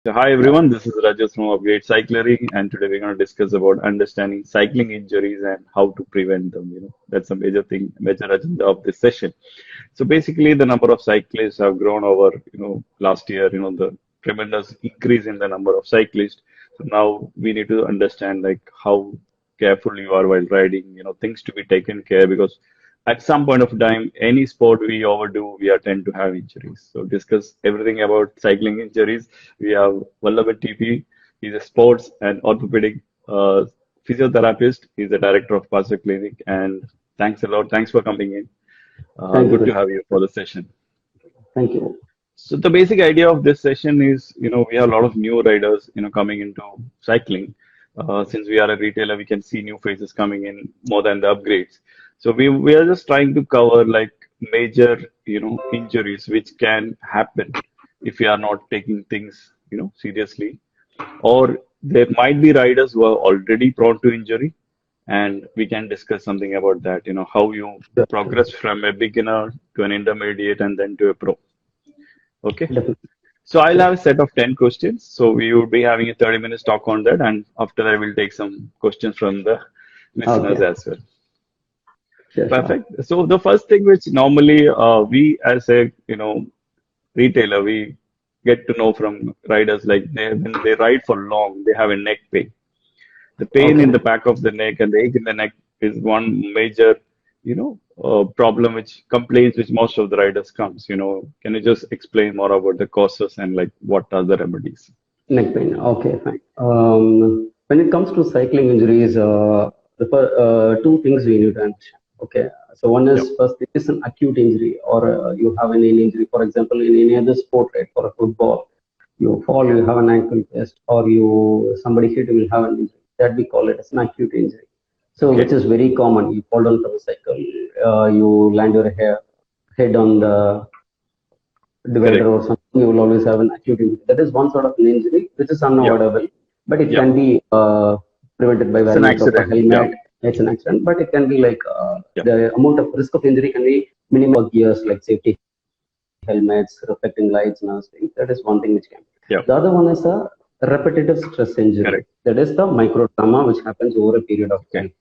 So hi everyone, this is Rajas from Upgrade Cyclery, and today we're going to discuss about understanding cycling injuries and how to prevent them. That's a major thing, major agenda of this session. So basically, the number of cyclists have grown over last year. The tremendous increase in the number of cyclists. So now we need to understand like how careful you are while riding. Things to be taken care because at some point of time, any sport we overdo, we are tend to have injuries. So discuss everything about cycling injuries. We have Vallabh TP. He's a sports and orthopedic physiotherapist. He's the director of Pasa Clinic. And thanks a lot. Thanks for coming in. Thank you, Good to Rishi. have you for the session. Thank you. So the basic idea of this session is, we have a lot of new riders, coming into cycling. Since we are a retailer, we can see new faces coming in more than the upgrades. So we are just trying to cover like major, injuries which can happen if we are not taking things, seriously. Or there might be riders who are already prone to injury, and we can discuss something about that, how you progress from a beginner to an intermediate and then to a pro. Okay. Definitely. So I'll Yeah. have a set of 10 questions. So we will be having a 30 minutes talk on that. And after that, we'll take some questions from the listeners Okay. as well. Sure, sure. Perfect. So the first thing which normally we as a, retailer, we get to know from riders like when they ride for long, they have a neck pain. The pain in Okay. the back of the neck and the ache in the neck is one major, problem which complaints which most of the riders comes. Can you just explain more about the causes and like what are the remedies? Neck pain. Okay, fine. When it comes to cycling injuries, two things we need to understand. Okay. So one is Yep. first, it is an acute injury, or you have an injury. For example, in any other sport, right? For a football, you fall, you have an ankle twist, or you somebody hit, you will have an injury. That we call it as an acute injury. So, which Okay. is very common. You fall down from a cycle, you land your head on the divider Correct. or something, you will always have an acute injury. That is one sort of an injury which is Yep. unavoidable, but it Yep. can be prevented by It's an wearing a proper accident. Yep. helmet. It's an accident, but it can be like Yep. the amount of risk of injury can be minimal gears like safety helmets, reflecting lights, and other things. That is one thing which can. Yep. The other one is a repetitive stress injury. Correct. That is the micro trauma which happens over a period of Okay. time.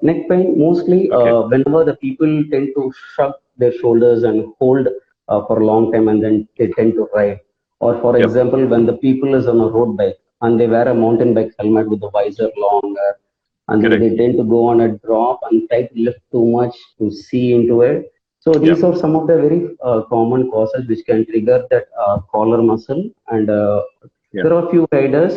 Neck pain mostly Okay. whenever the people tend to shrug their shoulders and hold for a long time and then they tend to ride. Or for Yep. example, when the people is on a road bike and they wear a mountain bike helmet with the visor longer and then Correct. they tend to go on a drop and try to lift too much to see into it. So these Yep. are some of the very common causes which can trigger that collar muscle. And Yep. there are few riders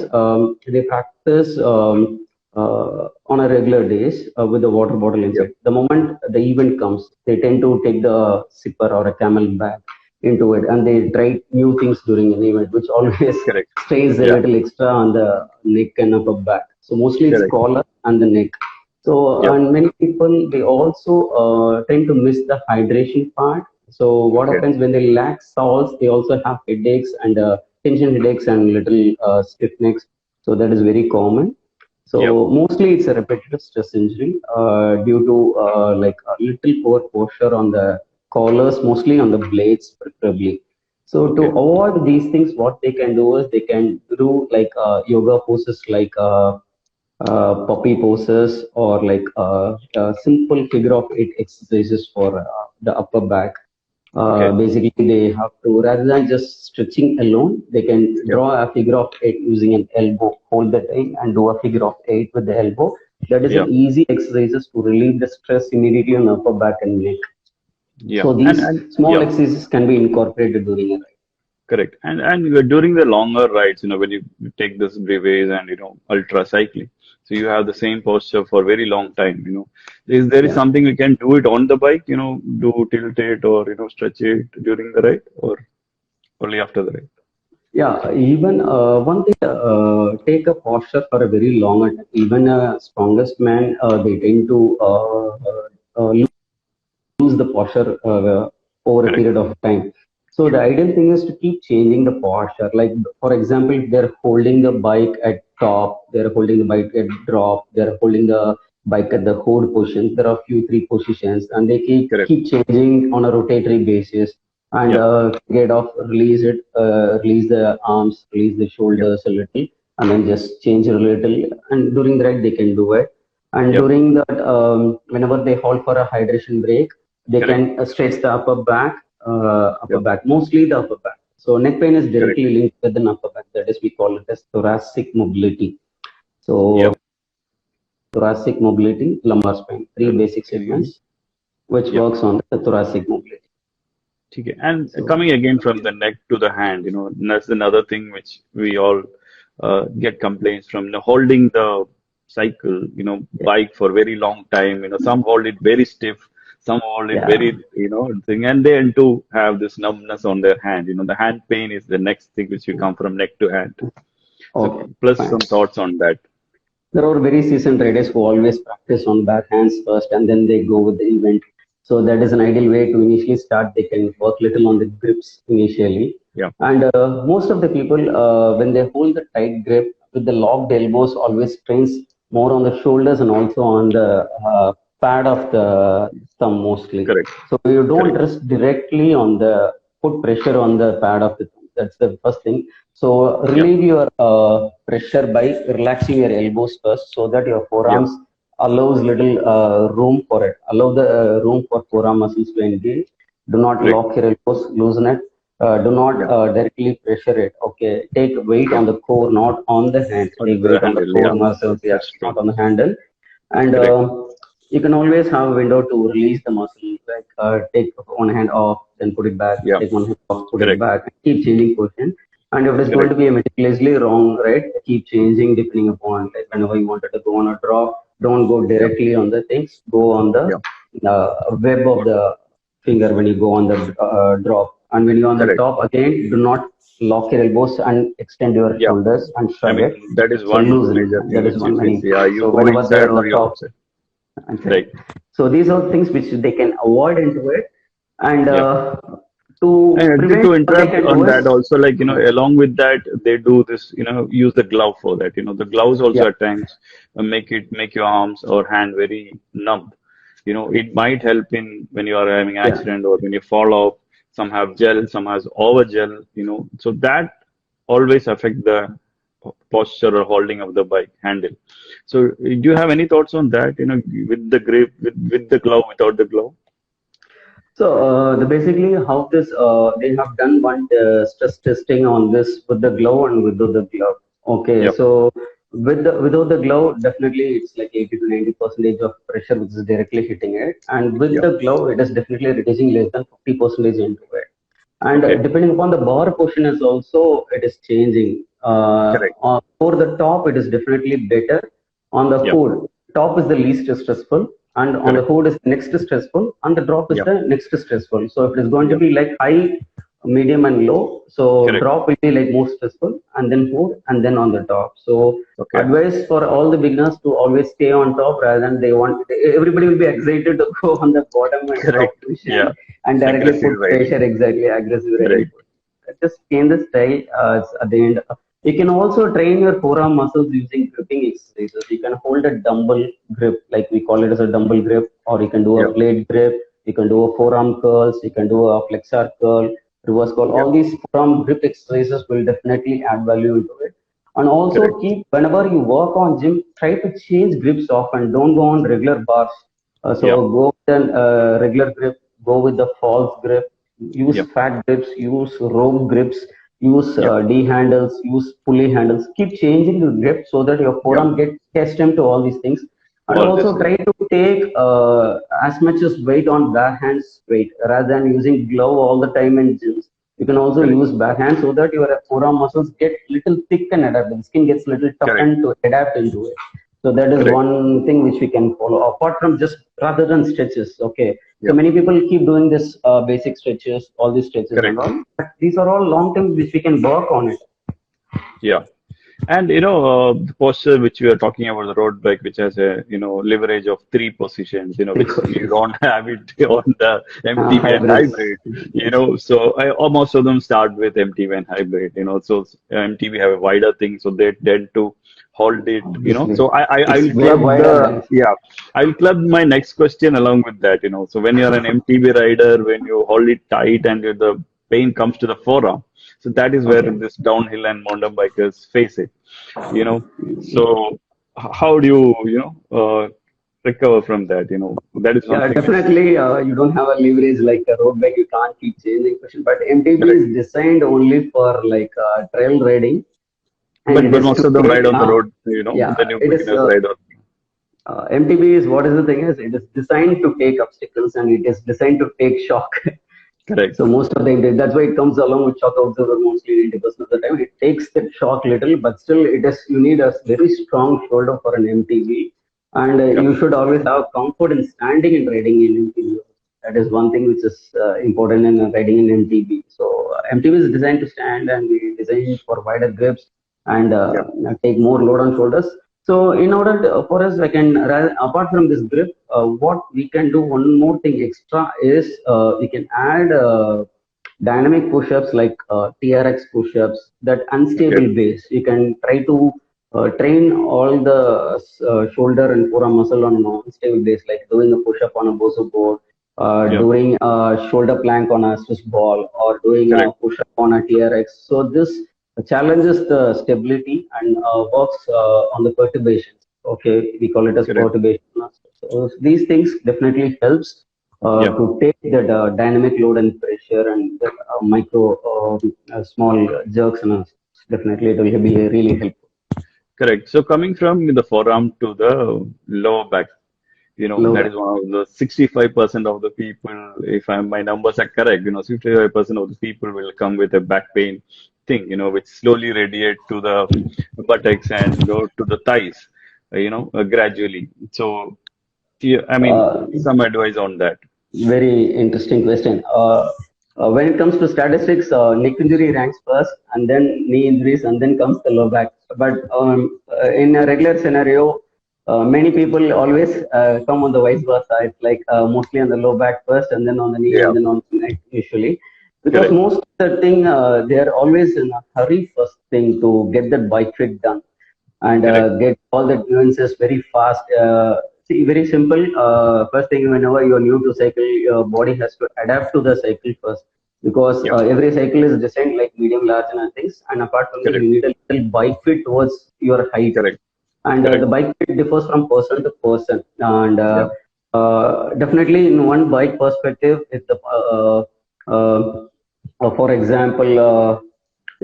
they practice on a regular days with the water bottle Yep. inside. The moment the event comes, they tend to take the zipper or a camel bag into it, and they try new things during an event, which always Correct. stays a Yeah. little extra on the neck and upper back. So mostly it's Correct. collar and the neck. So Yep. and many people they also tend to miss the hydration part. So what Okay. happens when they lack salts? They also have headaches and tension headaches and little stiff necks. So that is very common. Yep. So mostly it's a repetitive stress injury due to like a little poor posture on the collars, mostly on the blades preferably. So to Okay. avoid these things, what they can do is they can do like yoga poses like puppy poses or like simple figure of eight exercises for the upper back. Okay. Basically, they have to, rather than just stretching alone, they can Yep. draw a figure of eight using an elbow, hold the thing and do a figure of eight with the elbow. That is an Yep. easy exercises to relieve the stress immediately on the upper back and neck. Yeah. So And these and small yeah. exercises can be incorporated during a ride. Correct. And during the longer rides, when you take this brevets and ultra cycling, so you have the same posture for very long time. There is Yeah. something we can do it on the bike. Do tilt it or stretch it during the ride or only after the ride. Yeah, even one thing, take a posture for a very long time. Even a strongest man, they tend to lose the posture over a Correct. period of time. So the True. ideal thing is to keep changing the posture. Like for example, if they're holding the bike at top, they're holding the bike at drop, they're holding the bike at the hold position. There are few three positions, and they keep Correct. keep changing on a rotatory basis. and Yeah. get off, release it, release the arms, release the Yep. shoulders a little, and then just change a little. And during the ride, they can do it. And Yep. during that, whenever they hold for a hydration break, they Correct. can stretch the upper Yep. back, mostly the upper back. So neck pain is Correct. directly linked with the upper back. That is, we call it as thoracic mobility. So Yep. thoracic mobility, lumbar spine, three Hello. basic Can you hear me? segments which Yep. works on the thoracic mobility. Okay. And So coming again from the neck to the hand, that's another thing which we all get complaints from, holding the cycle, bike for very long time. Some hold it very stiff, some hold it yeah, very, thing, and they tend to have this numbness on their hand. The hand pain is the next thing which will come from neck to hand. So, okay, plus fine. some thoughts on that. There are very seasoned riders who always practice on backhands first and then they go with the event. So that is an ideal way to initially start. They can work little on the grips initially. Yeah. And most of the people, when they hold the tight grip with the locked elbows, always trains more on the shoulders and also on the pad of the thumb mostly. Correct. So you don't Correct. rest directly on the, put pressure on the pad of the thumb. That's the first thing. So Yeah. relieve your pressure by relaxing your elbows first, so that your Yeah. forearms allows little room for it. Allow the room for forearm muscles to engage. Do not Correct. lock your elbows, loosen it. Do not Yeah. directly pressure it. Okay, take weight Yeah. on the core, not on the hand. On Take the weight on the handle. core Yeah. muscles, yeah, That's true. not on the handle. And Correct. you can always have a window to release the muscle, like take one hand off, then put it back, Yeah. take one hand off, put it Correct. back, and keep changing position. And if it is going Correct. to be a meticulously wrong, right, keep changing depending upon, like whenever you wanted to go on a drop, don't go Yeah. directly on the things, go on the Yeah. web of the finger when you go on the drop. And when you're on the Correct. top again, do not lock your elbows and extend your Yeah. shoulders and I shrug it. mean, that is So one loosen major it. thing That is which you one face. main Yeah, thing. you So go whenever they inside are on or the you top, outside. and correct. Right. So these are things which they can avoid into it, and Yeah. to And prevent, to what they interrupt can on do that is, also, like, yeah, along with that, they do this, use the glove for that. The gloves yeah, also at times make your arms or hand very numb. It might help in when you are having yeah. accident or when you fall off. Some have gel, some has over gel. So that always affect the posture or holding of the bike handle. So do you have any thoughts on that, with the grip, with the glove, without the glove? So the basically how this they have done one stress testing on this with the glove and without the glove. Okay, Yep. so with the without the glove, definitely it's like 80 to 90% of pressure which is directly hitting it, and with Yep. the glove, it is definitely reducing less than 50% into it. And Okay. depending upon the bar portion is also it is changing. Correct. For the top, it is definitely better. On the Yep. hood, top is the least stressful, and on the Correct. hood is next stressful, and the drop is Yep. the next stressful. So if it is going to Yep. be like high, medium, and low, so Correct. drop will be like most stressful, and then hood, and then on the top. So Okay. advice for all the beginners to always stay on top rather than they want. Everybody will be excited to go on the bottom and Correct. drop position Yeah. and directly Aggressive put riding. pressure, exactly aggressive riding. Right. Just change the style at the end. You can also train your forearm muscles using gripping exercises. You can hold a dumbbell grip, like we call it as a dumbbell grip, or you can do a Yep. plate grip. You can do a forearm curls. You can do a flexor curl, reverse curl. Yep. All these forearm grip exercises will definitely add value into it. And also Correct. keep, whenever you work on gym, try to change grips often. Don't go on regular bars. Yep. So go with an regular grip, go with the false grip, use Yep. fat grips, use rope grips, use Yep. D handles, use pulley handles. Keep changing the grip so that your Yep. forearm gets accustomed to all these things. And All this. also try to take as much as weight on backhand straight rather than using glove all the time in gyms. You can also Correct. use backhand so that your forearm muscles get little thick and adapt. The skin gets little Correct. toughened to adapt into it. So that is Correct. one thing which we can follow apart from just rather than stretches. Okay. So Yep. many people keep doing this basic stretches, all these stretches and Correct. all. But these are all long term which we can work on it. Yeah. And the posture which we are talking about, the road bike, which has a leverage of three positions, Three which you questions. don't have it on the MTB and Hybrids. hybrid. So most of them start with MTB and hybrid. So MTB have a wider thing, so they tend to hold it. Obviously, So I it's will way club wider the than. yeah, I will club my next question along with that. So when you're an MTB rider, when you hold it tight and the pain comes to the forearm. So that is where Okay. this downhill and mountain bikers face it, you know. So how do recover from that? That is Yeah, something which definitely. You don't have a leverage like a road bike. You can't keep changing question. But MTB correct. is designed only for like trail riding, and it But is most to of them ride take. on the road, Yeah, the new it is. beginners ride on. MTB is what is the thing is it is designed to take obstacles and it is designed to take shock. Correct. So most of the time, that's why it comes along with shock absorber mostly 90% of the time. It takes that shock little, but still it is you need a very strong shoulder for an MTB. And Yep. you should always have comfort in standing and riding in MTB. That is one thing which is important in riding in MTB. So MTB is designed to stand and we designed for wider grips and Yep. take more load on shoulders. So in order for us, I can apart from this grip, what we can do one more thing extra is we can add dynamic push-ups like TRX push-ups, that Okay. unstable base. You can try to train all the shoulder and forearm muscle on unstable base, like doing a push-up on a Bosu board, Yep. doing a shoulder plank on a Swiss ball, or doing a Correct. push-up on a TRX. So this challenges the stability and works on the perturbations. Okay, we call it as Correct. perturbation. So these things definitely helps Yep. to take that dynamic load and pressure and the micro small jerks and definitely it will be really helpful. Correct. So coming from the forearm to the lower back, Low that back. is one of the 65% of the people, if my numbers are correct, 65% of the people will come with a back pain thing, which slowly radiate to the buttocks and go to the thighs, gradually. So, yeah, I mean, Uh, some advice on that. Very interesting question. When it comes to statistics, neck injury ranks first, and then knee injuries, and then comes the low back. But in a regular scenario, many people always come on the vice versa. It's like mostly on the low back first, and then on the knee, Yeah, and then on the neck usually. Because correct. most of the thing, they are always in a hurry first thing to get that bike fit done and Correct. get all the nuances very fast. See, very simple. First thing, whenever you are new to cycle, your body has to adapt to the cycle first because Yep. every cycle is designed like medium, large, and things. And apart from that, Correct. you need a little bike fit towards your height. Correct. And the Correct. bike fit differs from person to person. And Yeah. definitely, in one bike perspective, if the for example,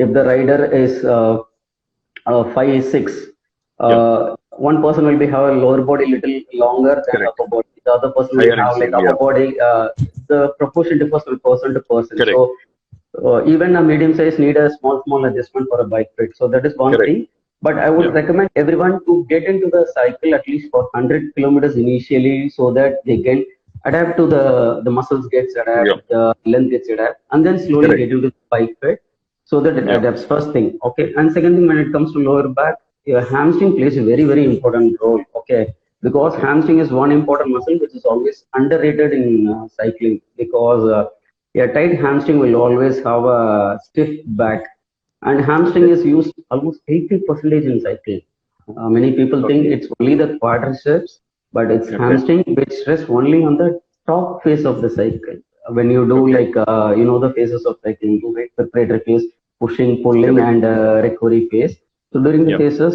if the rider is 5'6", Yep. one person will be have a lower body little longer than Correct. upper body. The other person will Higher have like instead. upper Yeah. body. The proportion differs from person to person. Correct. So even a medium size need a small adjustment for a bike fit. So that is one Correct. thing. But I would Yeah. recommend everyone to get into the cycle at least for 100 kilometers initially, so that they can adapt to the muscles gets adapt, Yeah. the length gets adapt, and then slowly Correct. get into the bike fit so that it Yeah. adapts. First thing, okay. And second thing, when it comes to lower back, your hamstring plays a very important role, okay, because Okay. hamstring is one important muscle which is always underrated in cycling because a tight hamstring will always have a stiff back, and hamstring is used almost 80% in cycling. Many people think Okay. it's only the quadriceps, but it's Okay. hamstring which rests only on the top phase of the cycle. When you do Okay. like the phases of cycling, you wait preparatory phase, pushing, pulling, Correct. and recovery phase. So during the Yeah. phases,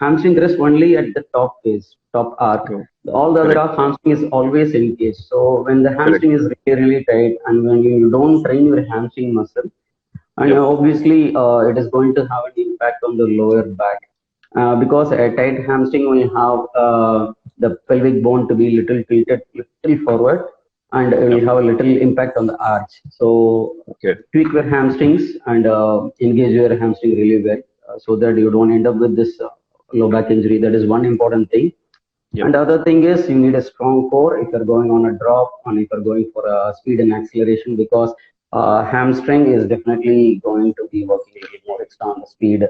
hamstring rests only at the top phase, top arc. Go. All the other Correct. arc hamstring is always engaged. So when the Correct. hamstring is really tight, and when you don't train your hamstring muscle, and Yep. obviously it is going to have an impact on the lower back because a tight hamstring will have the pelvic bone to be little tilted little forward, and it will Yep. have a little impact on the arch. So Okay. tweak your hamstrings and engage your hamstring really well so that you don't end up with this low back injury. That is one important thing. Yep. And the other thing is you need a strong core if you're going on a drop and if you're going for a speed and acceleration because hamstring is definitely going to be working a little more extra on the speed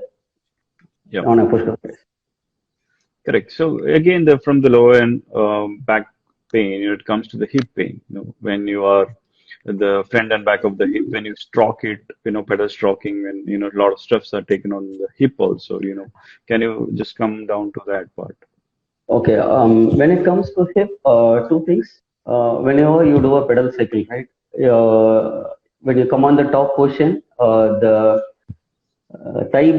Yeah. on a push-up race. Correct. So again, from the lower end back pain, it comes to the hip pain. When you are the front and back of the hip, when you stroke it, pedal stroking, when a lot of stress are taken on the hip also. Can you just come down to that part? Okay, when it comes to hip, two things. Whenever you do a pedal cycle, right? When you come on the top position, the thigh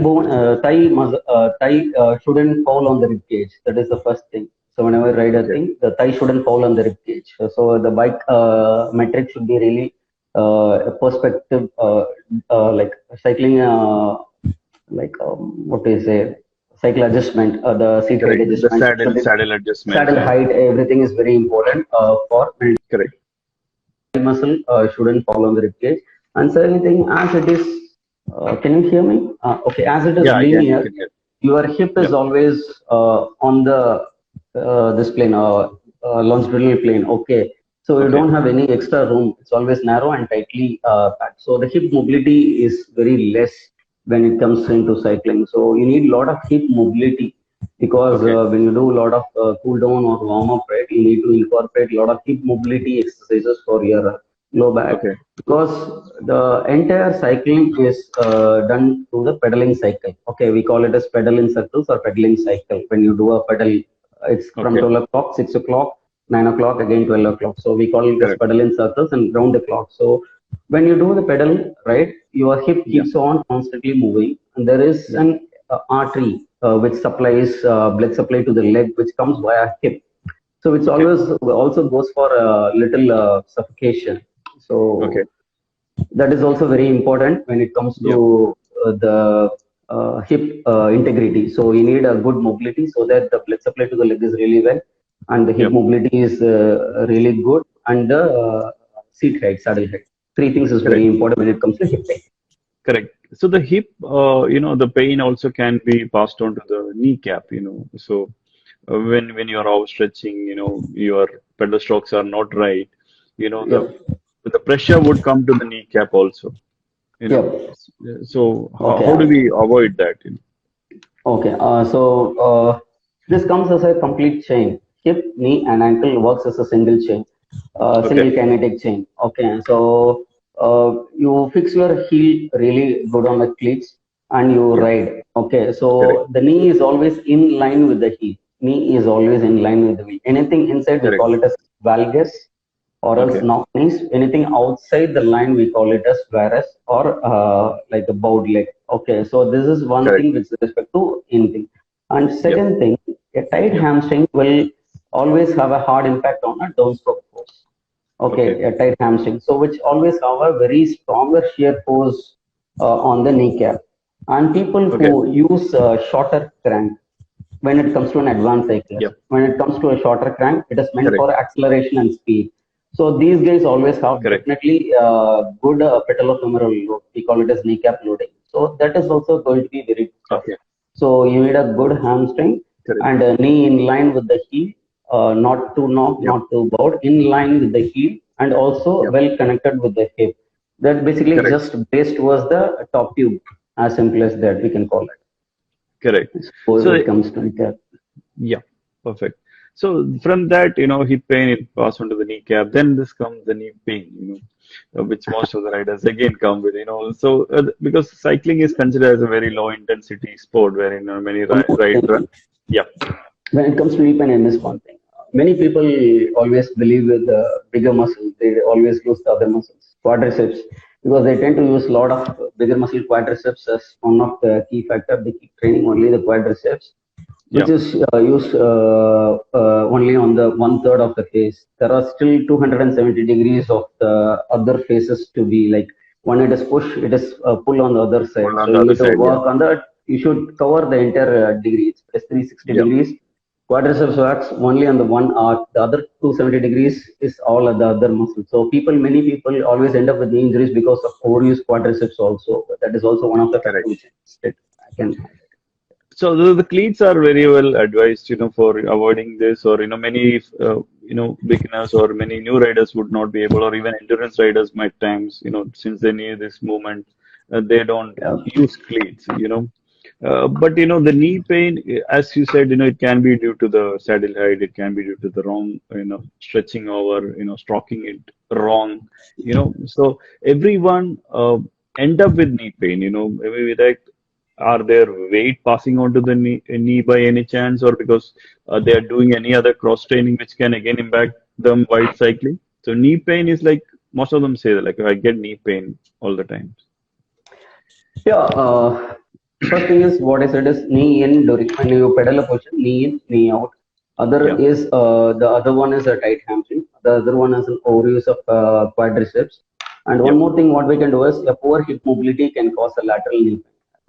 shouldn't fall on the rib cage. That is the first thing. So whenever I ride a Okay. thing, the thigh shouldn't fall on the rib cage. So the bike metric should be really a perspective, like cycling, what do you say, cycle adjustment, the seat height Correct. The adjustment. saddle adjustments. Saddle Yeah. height, everything is very important for Correct. muscle shouldn't fall on the rib cage. And second thing, as it is, can you hear me? Okay, as it is Yeah, I can. I linear, can hear. your hip Yeah. is always on the this plane, longitudinal plane. Okay, so you Okay. don't have any extra room. It's always narrow and tightly packed. So the hip mobility is very less when it comes into cycling. So you need a lot of hip mobility because Okay. when you do a lot of cool down or warm up, right, you need to incorporate a lot of hip mobility exercises for your low back Okay. because the entire cycling is done through the pedaling cycle. Okay, we call it as pedal in circles or pedaling cycle. When you do a pedal, it's from Okay. 12 o'clock, 6 o'clock, 9 o'clock, again 12 o'clock. So we call it as Correct. pedal in circles and round the clock. So when you do the pedal, right, your hip Yeah. keeps on constantly moving, and there is Yeah. an artery which supplies blood supply to the leg, which comes via hip. So it's Okay. always also goes for a little suffocation. Okay. So that is also very important when it comes Yeah. to the hip integrity. So you need a good mobility so that the blood supply to the leg is really well, and the hip Yeah. mobility is really good, and the seat height, saddle height. Three things is very Correct. important when it comes to hip pain. Correct. So the hip, the pain also can be passed on to the kneecap. So when you're outstretching, your pedal strokes are not right, the Yep. pressure would come to the kneecap also, you know. Yep. So how do Okay. we avoid that? Okay. This comes as a complete chain. Hip, knee, and ankle works as a single chain, Okay. single kinetic chain. Okay. So you fix your heel really good on the cleats and you Yeah. ride. Okay. Correct. So the knee is always in line with the heel. Knee is always in line with the wheel. Anything inside we Correct. call it as valgus or else Okay. knock knees. Anything outside the line we call it as varus or like a bowed leg. Okay, so this is one Correct. thing with respect to anything. And Yeah. second thing, a tight Yeah. hamstring will always have a hard impact on a downstroke force. Okay. Okay, a tight hamstring. So which always have a very stronger shear force on the kneecap. And people Okay. who use shorter crank when it comes to an advanced Yeah. cyclist. When it comes to a shorter crank, it is meant Correct. for acceleration and speed. So these guys always have Correct. definitely good patellofemoral load. We call it as kneecap loading. So that is also going to be very tough. Okay. So you need a good hamstring Correct. and a knee in line with the heel, not too knock, Yep. not too bowed, in line with the heel, and also Yep. well connected with the hip. That basically Correct. just based towards the top tube, as simple as that we can call it. Correct. So if So it comes to kneecap. yeah, perfect. So from that, hip pain, it pass on to the kneecap. Then this comes the knee pain, which most of the riders again come with. So because cycling is considered as a very low intensity sport, where many One more ride. thing, Yeah. when it comes to knee pain, I miss one thing. Many people always believe with the bigger muscles, they always lose the other muscles, quadriceps, because they tend to use a lot of bigger muscle quadriceps as one of the key factor. They keep training only the quadriceps, which Yeah. is used only on the one third of the face. There are still 270 degrees of the other faces to be like when it is push, it is pull on the other side. Hold on So the you other need to side. Yeah. work on that. You should cover the entire degree. It's 360 Yeah. degrees. Quadriceps works only on the one arc. The other 270 degrees is all of the other muscles. So many people always end up with knee injuries because of overuse quadriceps also. That is also one of the factors Correct. which I can. So the cleats are very well advised, for avoiding this, or many beginners or many new riders would not be able, or even endurance riders might times, since they need this movement, they don't Yeah. use cleats. But the knee pain, as you said, it can be due to the saddle height, it can be due to the wrong, stretching over, stroking it wrong, So everyone end up with knee pain, maybe that are their weight passing on to the knee by any chance, or because they are doing any other cross training which can again impact them while cycling. So knee pain is like most of them say that, like I get knee pain all the time. Yeah, first thing is what I said is knee in during when you pedal a position, knee in, knee out. Other Yeah, is the other one is a tight hamstring. The other one is an overuse of quadriceps. And yeah, one more thing, what we can do is a poor hip mobility can cause a lateral knee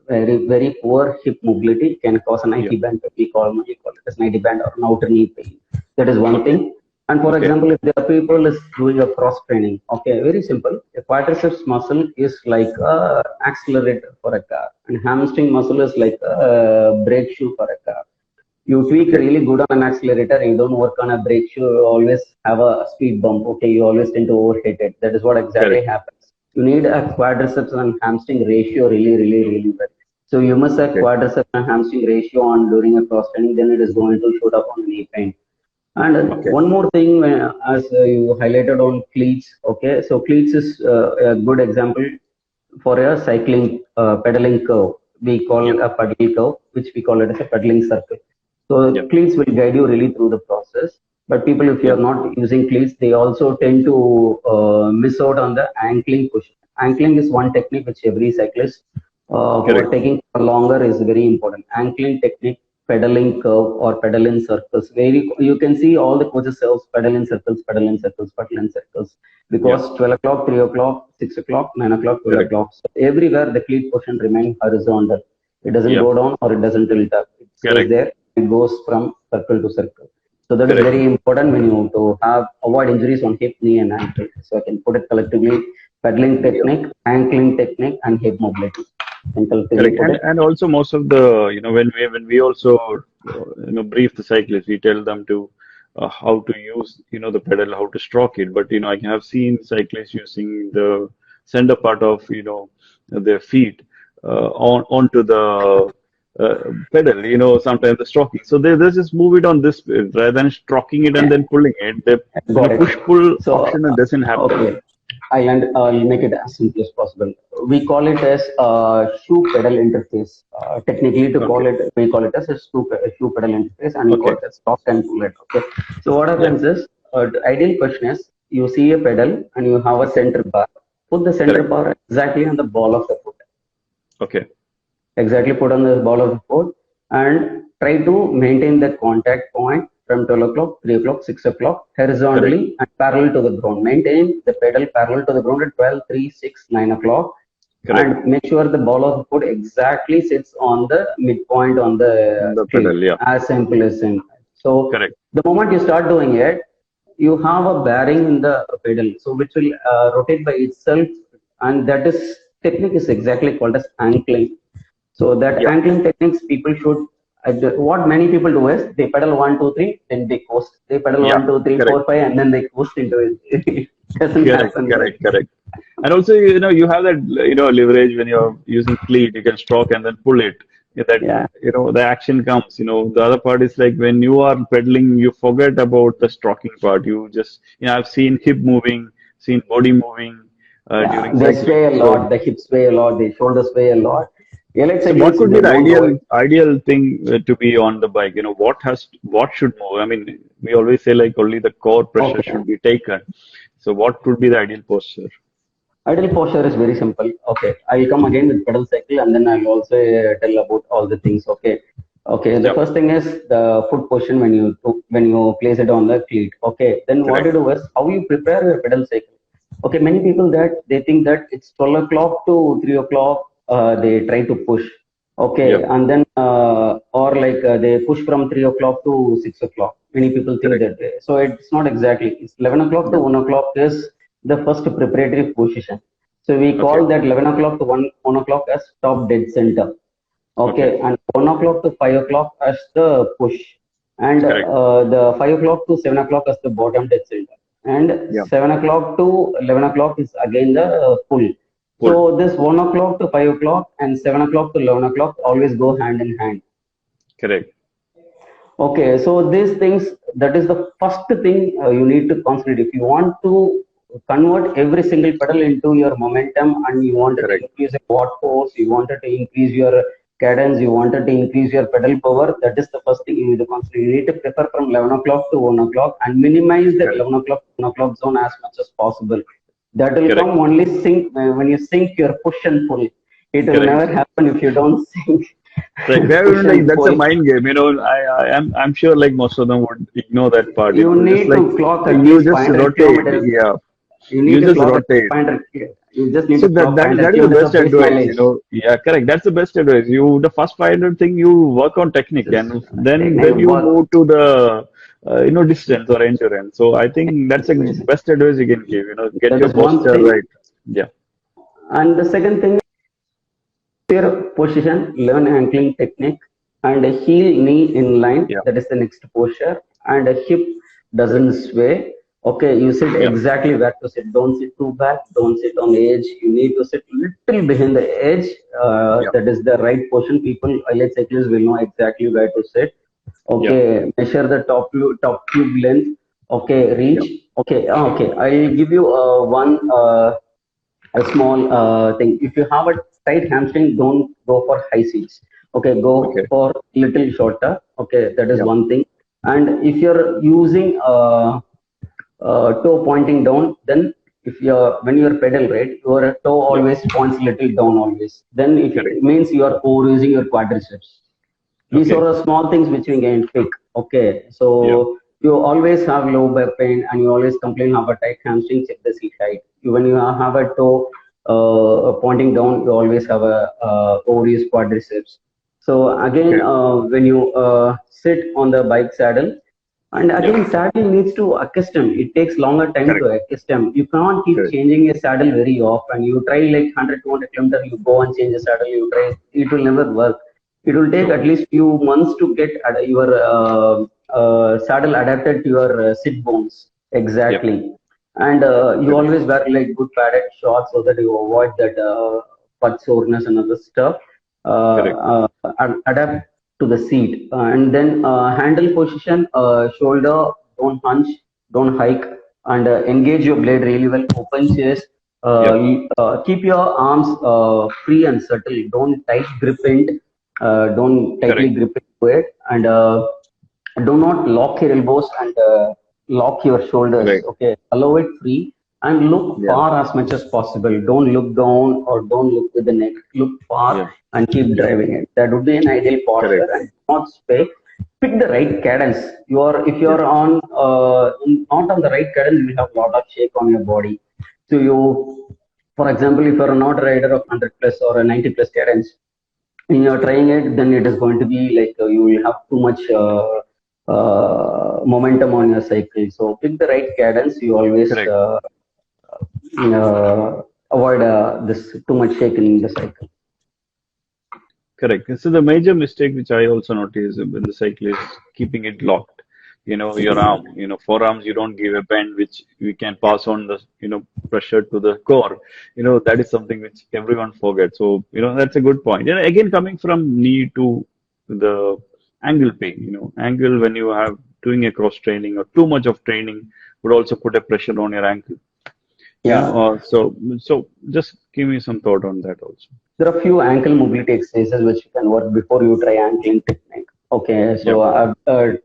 pain. Very poor hip mobility can cause a yeah. 90 band. We call it as 90 band or an outer knee pain. That is one Okay, thing. And for okay, example, if the people is doing a cross training, okay, very simple. A quadriceps muscle is like a accelerator for a car, and hamstring muscle is like a brake shoe for a car. You tweak okay. really good on an accelerator, you don't work on a brake shoe, you always have a speed bump. Okay, you always tend to overheat it. That is what exactly Correct, happens. You need a quadriceps and hamstring ratio really well. So you must have okay, quadriceps and hamstring ratio on during a cross training, then it is going to shoot up on knee pain. And okay. one more thing, as you highlighted on cleats, okay, so cleats is a good example for a cycling pedaling curve. We Yeah, call a pedal curve, which we call it as a pedaling circle. yeah, So cleats will guide you really through the process. But people, if you yeah. are not using cleats, they also tend to miss out on the ankling push. Ankling is one technique which every cyclist who are Correct, taking longer is very important. Ankling technique, pedaling curve or pedal in circles. Very, you can see all the coaches serves pedal in circles, pedal in circles, pedal in circles. yeah, Because 12 o'clock, 3 o'clock, 6 o'clock, 9 o'clock, 12 correct. o'clock. So everywhere the cleat portion remains horizontal. It doesn't Yeah, go down or it doesn't tilt up. It stays correct, there. It goes from circle to circle. So that is correct. very important when you to have avoid injuries on hip, knee, and ankle. So I can put it collectively: pedaling Yeah, technique, ankling technique, and hip mobility. Can collectively correct. put And it. and also most of the when we also brief the cyclists, we tell them to how to use the pedal, how to stroke it. But I have seen cyclists using the center part of their feet onto the pedal. Sometimes the stroking. So they just move it on this rather than stroking it and then pulling it. The Got push it. pull So, option doesn't happen. okay, I'll make it as simple as possible. We call it as shoe pedal interface. Technically, to call Okay. it, we call it as a shoe pedal interface, and we call Okay. it as lock and pull it. Okay. So what Yeah. happens is, the ideal question is, you see a pedal and you have a Okay. center bar. Put the center Correct. bar exactly on the ball of the foot. Okay. Exactly, put on the ball of the foot and try to maintain that contact point from 12 o'clock, 3 o'clock, 6 o'clock Correct. horizontally and parallel to the ground. Maintain the pedal parallel to the ground at 12, 3, 6, 9 o'clock Correct. and make sure the ball of the foot exactly sits on the midpoint on the The cleat. pedal. Yeah. As simple as simple. So Correct. the moment you start doing it, you have a bearing in the pedal, so which will rotate by itself, and that is technique is exactly called as ankling. So that Yeah. ankling techniques people should what many people do is they pedal 1, 2, 3, then they coast. They pedal Yeah. 1, 2, 3, 4, Correct. 5, and then they coast into it. It doesn't Correct. happen like Correct. Correct. And also, you have that, leverage when you're using cleat, you can stroke and then pull it. Yeah, that, yeah. the action comes. The other part is like when you are pedaling, you forget about the stroking part. You just, I've seen hip moving, seen body moving Yeah, during they cycling. sway a So, lot, the hips sway a lot, the shoulders sway a lot. Elite So what cyclists, could be they the don't know ideal it. ideal thing to be on the bike? What should move? I mean, we always say like only the core pressure Okay. should be taken. So what could be the ideal posture? Idle posture is very simple. Okay, I'll come again with pedal cycle and then I'll also tell about all the things. Okay, okay. The Yeah, first thing is the foot position when you place it on the cleat. Okay, then what correct. you do is how you prepare your pedal cycle. Okay, many people that they think that it's 12 o'clock to 3 o'clock. They try to push. Yeah, Okay, and then or like they push from 3 o'clock to 6 o'clock. Many people think correct. that way. So it's not exactly. It's 11 o'clock to Yeah. 1 o'clock is the first preparatory position. So we Okay. call that 11 o'clock to 1 o'clock as top dead center. Okay. Okay, and 1 o'clock to 5 o'clock as the push, and Correct. the 5 o'clock to 7 o'clock as the bottom dead center, and Yeah. 7 o'clock to 11 o'clock is again the pull. Pull. So this 1 o'clock to 5 o'clock and 7 o'clock to 11 o'clock always go hand in hand. Correct. Okay, so these things, that is the first thing you need to consider. If you want to convert every single pedal into your momentum and you wanted to Correct. increase your watt force, you wanted to increase your cadence, you wanted to increase your pedal power, that is the first thing you need to consider. You need to prepare from 11 o'clock to 1 o'clock and minimize that Correct. 11 o'clock, 1 o'clock zone as much as possible. That will Correct. come only sync when you sync your push and pull. It will Correct. never happen if you don't sync Right. push Like and that's a pull. mind game. I'm sure like most of them would ignore that part. You Just need like to clock at you least just 500 rotate. kilometers. Yeah. You need You to just clock at rotate. 500. You just need So to clock that 500 is the kilometers best of base advice, mileage. Yeah, correct. That's the best advice. The first 500 thing you work on technique, Just and technique then you work. move to the distance or endurance. So I think that's the Basic. best advice you can give. Get That your is one posture thing. right. Yeah. And the second thing, your position, learn ankling technique, and a heel knee in line. Yeah. That is the next posture. And a hip doesn't sway. Okay, you sit Yeah. exactly where to sit. Don't sit too back. Don't sit on the edge. You need to sit little behind the edge. Yeah. That is the right position. People, elite cyclists will know exactly where to sit. Yeah. Okay, measure the top tube length. Okay, Yeah. reach. Okay, okay. I'll give you one a small thing. If you have a tight hamstring, don't go for high seats. Okay, go Okay. for little shorter. Okay, that is Yeah. one thing. And if you're using toe pointing down, then if you're when you're pedal right, your toe Yeah. always points little down always. Then if Correct. it means you are overusing your quadriceps. These are Okay. the small things which we can pick. Okay, Yeah. so you always have low back pain and you always complain of a tight hamstring, check the seat height. When you have a toe pointing down, you always have a overuse quadriceps. So again, Okay. when you sit on the bike saddle, and Yeah. again, saddle needs to accustom. It takes longer time to Correct. accustom. You can't keep Correct. changing a saddle very often. You try like 100, 200 kilometers, you go and change the saddle, you try, it will never work. It will take No. at least few months to get your saddle adapted to your sit bones. Yeah. Exactly. And you Correct. always wear like good padded shorts so that you avoid that butt soreness and other stuff. Correct. Adapt to the seat. And then handle position, shoulder, don't hunch, don't hike, and engage your blade really well. Open chest. Yeah. Keep your arms free and subtle. Don't tight grip it. Don't tightly Correct. grip it. And do not lock your elbows and lock your shoulders. Correct. Okay, allow it free and look Yeah. far as much as possible. Don't look down or don't look with the neck. Look Yeah. far and keep Yeah. driving it. That would be an ideal posture Correct. and not sway. Pick the right cadence. If Yeah. you're on not on the right cadence, you will have a lot of shake on your body. So for example, if you're not a rider of 100 plus or a 90 plus cadence, when you're trying it, then it is going to be like you will have too much momentum on your cycle. So pick the right cadence. You always Correct. avoid this too much shake in the cycle. Correct. So the major mistake which I also notice when the cycle is keeping it locked. Your arm, forearms, you don't give a bend which we can pass on the, pressure to the core. That is something which everyone forgets. So, that's a good point. Again, coming from knee to the ankle pain, ankle when you have doing a cross training or too much of training would also put a pressure on your ankle. Yeah, So just give me some thought on that also. there are few ankle mobility exercises which you can work before you try ankling technique. Okay, Yeah. so I've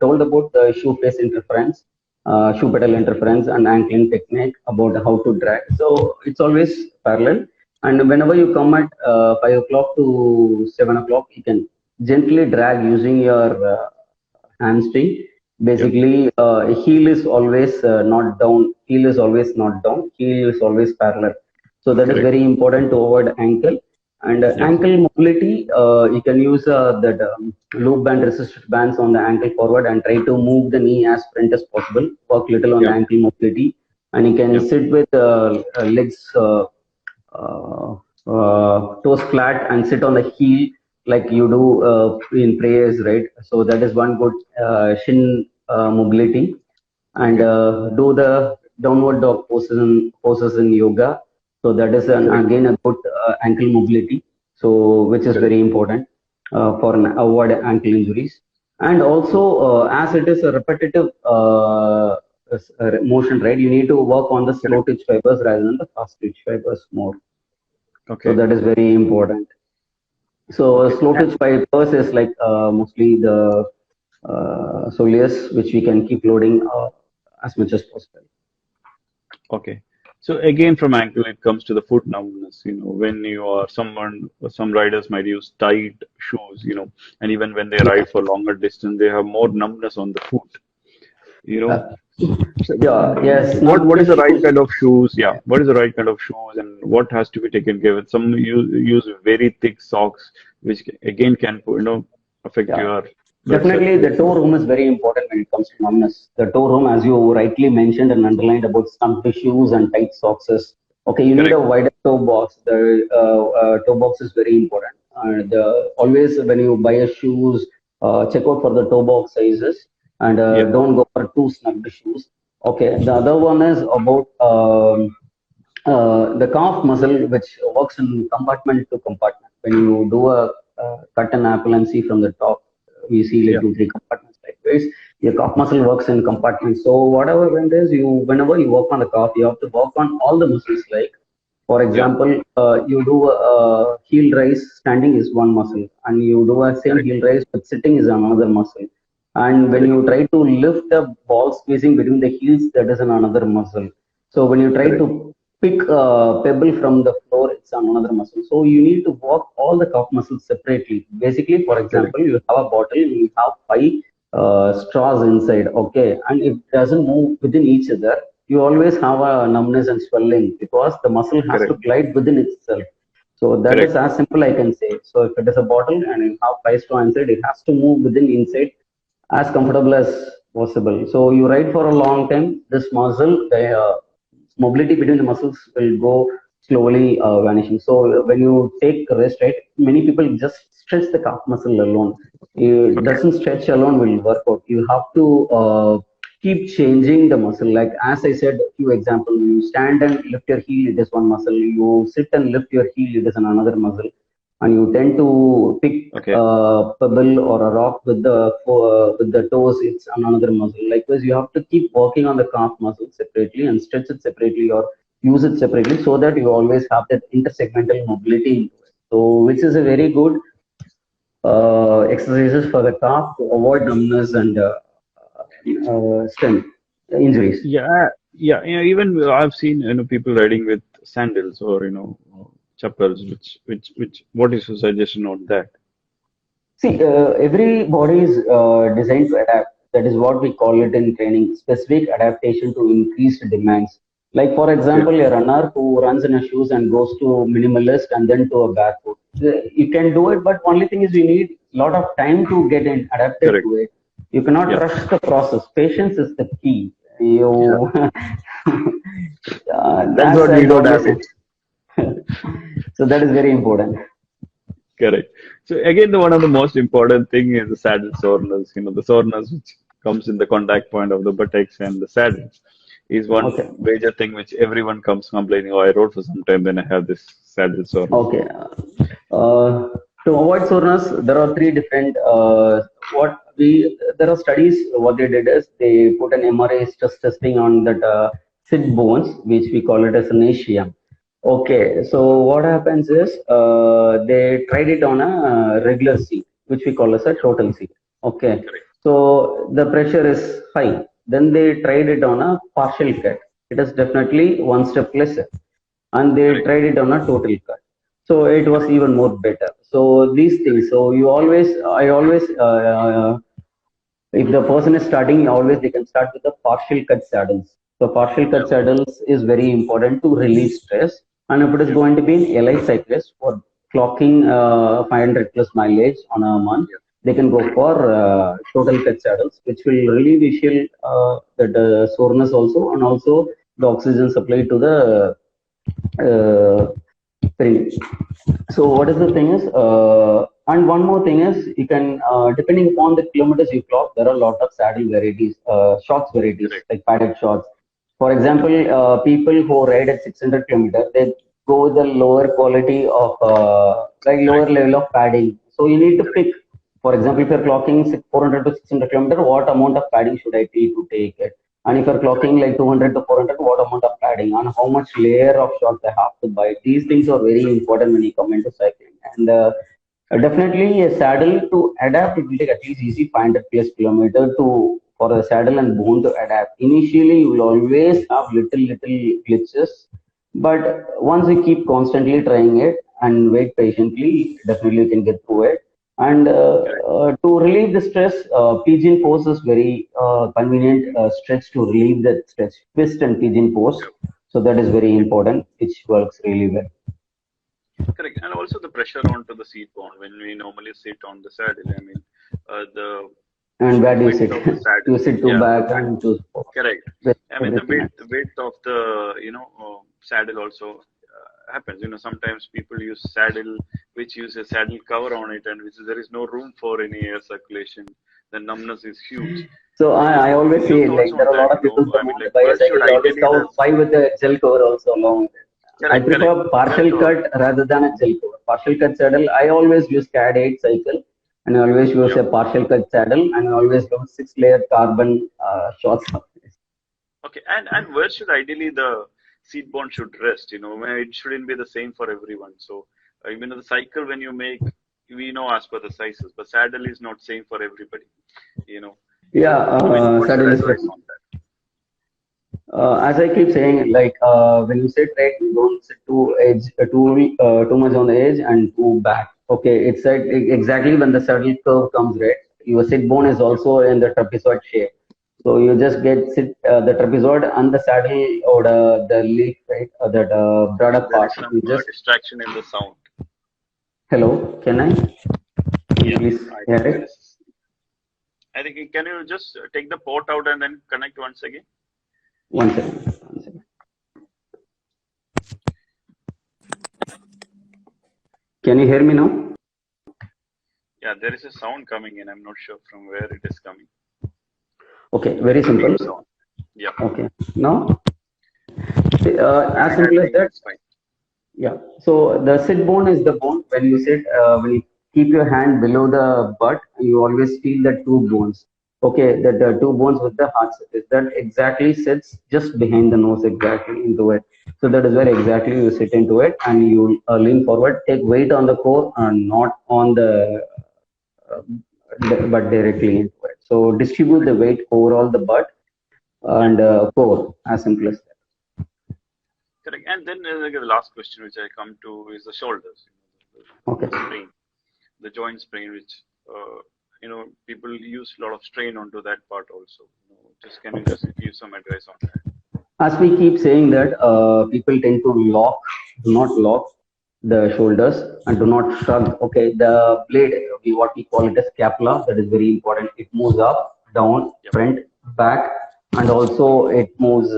told about the shoe face interference, shoe pedal interference, and ankling technique about how to drag. So it's always parallel. And whenever you come at 5 o'clock to 7 o'clock, you can gently drag using your hamstring. Yeah. Basically, heel is always not down, heel is always not down, heel is always parallel. So that is Correct. very important to avoid ankle. And Yeah. ankle mobility, you can use that loop band resisted bands on the ankle forward and try to move the knee as front as possible. Work little on the Yeah. ankle mobility, and you can Yeah. sit with legs uh, toes flat and sit on the heel like you do in prayers, right? So that is one good shin mobility, and Okay. do the downward dog poses in yoga, So that is Correct. again a good ankle mobility. So which is Correct. very important for avoid ankle injuries. And also, as it is a repetitive motion, right? You need to work on the slow Correct. twitch fibers rather than the fast twitch fibers more. So Okay. that is very important. So Okay. slow twitch fibers is like mostly the soleus, which we can keep loading as much as possible. Okay. So again, from ankle, it comes to the foot numbness. When you are someone, some riders might use tight shoes, and even when they Yeah. ride for longer distance, they have more numbness on the foot. You know, Uh, so yeah. Yes. what Snug is the right shoes. kind of shoes? Yeah, what is the right kind of shoes, and what has to be taken care of? Some use very thick socks, which again can affect Yeah. your blood Definitely, the toe circulation. room is very important when it comes to numbness. The toe room, as you rightly mentioned and underlined about snug shoes and tight socks, is okay. You need a Correct. wider toe box. The toe box is very important. And always when you buy a shoes, check out for the toe box sizes and Yeah. don't go for too snug shoes. Okay. The other one is about the calf muscle, which works in compartment to compartment. When you do a cut an apple and see from the top, we see like Yeah. two, three compartments like this. Your calf muscle works in compartments. So whatever when it is, whenever you work on the calf, you have to work on all the muscles. Like for Yeah. example, you do a heel raise standing is one muscle, and you do a same Correct. heel raise but sitting is another muscle. And when Correct. you try to lift the ball spacing between the heels, that is another muscle. So when you try Correct. to pick a pebble from the floor, it's another muscle. So you need to work all the calf muscles separately. Basically, for Correct. example, you have a bottle, you have five straws inside, okay, and it doesn't move within each other. You always have a numbness and swelling because the muscle has to Correct. glide within itself. So that is Correct. as simple I can say. So if it is a bottle and you have five straw inside, it has to move within inside as comfortable as possible. So you ride for a long time, this muscle, the mobility between the muscles will go slowly vanishing. So when you take rest, right, many people just stretch the calf muscle alone. It Okay. doesn't stretch alone will work out. You have to keep changing the muscle. Like as I said, a few examples, you stand and lift your heel, it is one muscle. You sit and lift your heel, it is another muscle. And you tend to pick Okay. a pebble or a rock with the toes, it's another muscle. Likewise, you have to keep working on the calf muscle separately and stretch it separately or use it separately so that you always have that intersegmental mobility into it. So, which is a very good exercises for the calf to avoid numbness and strength injuries. Yeah, yeah. Even I've seen people riding with sandals or chappals. Which what is your suggestion on that? See, every body is designed to adapt. That is what we call it in training, specific adaptation to increased demands. Like, for Okay, example, a runner who runs in a shoes and goes to minimalist and then to a barefoot. You can do it, but only thing is you need a lot of time to get in adapted correct. to it. You cannot Yeah, rush the process. Patience is the key. yeah. You, That's as what we I don't always have say. it. So that is very important. Correct. So again, one of the most important thing is the saddle soreness. The soreness which comes in the contact point of the buttocks and the saddle is one Okay. major thing which everyone comes complaining. Oh, I rode for some time, then I have this saddle soreness. Okay. To avoid soreness, there are three different. What we There are studies. What they did is they put an MRI stress testing on that sit bones, which we call it as an ischium. Okay. So what happens is they tried it on a regular seat, which we call as a total seat. Okay. Correct. So the pressure is high. Then they tried it on a partial cut. It is definitely one step lesser, and they Correct. tried it on a total cut, so it was Correct. even more better. So these things, so I always if the person is starting, always they can start with the partial cut saddles. So partial cut Yeah. saddles is very important to relieve stress. And if it is Yeah. going to be an elite cyclist for clocking 500 plus mileage on a month, Yeah. they can go for total cut saddles, which will relieve ischial the soreness also, and also the oxygen supply to the uh, brain. So what is the thing is, and one more thing is, you can depending upon the kilometers you clock, there are a lot of saddle varieties, shocks varieties Correct. like padded shocks. For example, people who ride at 600 kilometers, they go with the lower quality of like lower Correct. level of padding. So you need to pick, for example, if you're clocking 400 to 600 kilometer, what amount of padding should I take to take it? And if you're Correct. clocking like 200 to 400, what amount of padding and how much layer of shocks I have to buy? These things are very important when you come into cycling. And definitely a saddle to adapt, it will take at least easy 500 plus kilometer to for a saddle and bone to adapt. Initially, you will always have little glitches, but once you keep constantly trying it and wait patiently, definitely you can get through it. And Correct. to relieve the stress, pigeon pose is very convenient stretch to relieve that stress. Twist and pigeon pose, Yep. so that is very Yep. important, which works really well. Correct. And also the pressure onto the seat bone when we normally sit on the saddle. I mean, the And where do you width sit? of the saddle. You sit to Yeah, the back width. and choose pose. Correct. I mean, Everything else. the weight of the saddle also happens. Sometimes people use saddle which use a saddle cover on it, and which there is no room for any air circulation. The numbness is huge. So I So, always your say thoughts like there on are a that? lot of people I come mean, on the like, where should bicycle, they always ideally the buy with the gel cover also along with it. I correct, correct, prefer gel partial cover? cut rather than a gel cover. Partial cut saddle, I always use CAD 8 cycle and I always use Yep. a partial cut saddle and I always use 6-layer carbon shorts. Okay, and where should ideally the seat bone should rest? Where it shouldn't be the same for everyone. So, the cycle when you make, we know as per the sizes, but saddle is not same for everybody. You know. Yeah, So, what's your saddle is advice on that? as I keep saying, like when you sit right, you don't sit too much on the edge and too back. Okay, it's like exactly when the saddle curve comes right, your sit bone is Yep. also in the trapezoid shape. So you just get sit the trapezoid and the saddle or the leaf, right, that broader There part. is some You just distraction in the sound. hello, can you Yeah, please I hear think there it? is. I think can you just take the port out and then connect once again? One second, one second. Can you hear me now? Yeah, there is a sound coming in. I'm not sure from where it is coming. Okay, very It's a simple. beep sound. Yeah, Okay, now as I simple as think that. it's fine. Yeah. So the sit bone is the bone when you sit, when you keep your hand below the butt, you always feel the two bones. Okay, the two bones with the heart surface that exactly sits just behind the nose, exactly into it. So that is where exactly you sit into it and you lean forward, take weight on the core and not on uh, but directly into it. So distribute the weight overall the butt Yep, and core as simple as correct. And then the last question which I come to is the shoulders. that. The Okay. sprain, the joint sprain, which people use a lot of strain onto that part also. Just can you Okay. just give some advice on that? As we keep saying that people tend to do not lock the shoulders and do not shrug. Okay, the blade, what we call it as scapula, that is very important. It moves up, down, Yep. front, back, and also it moves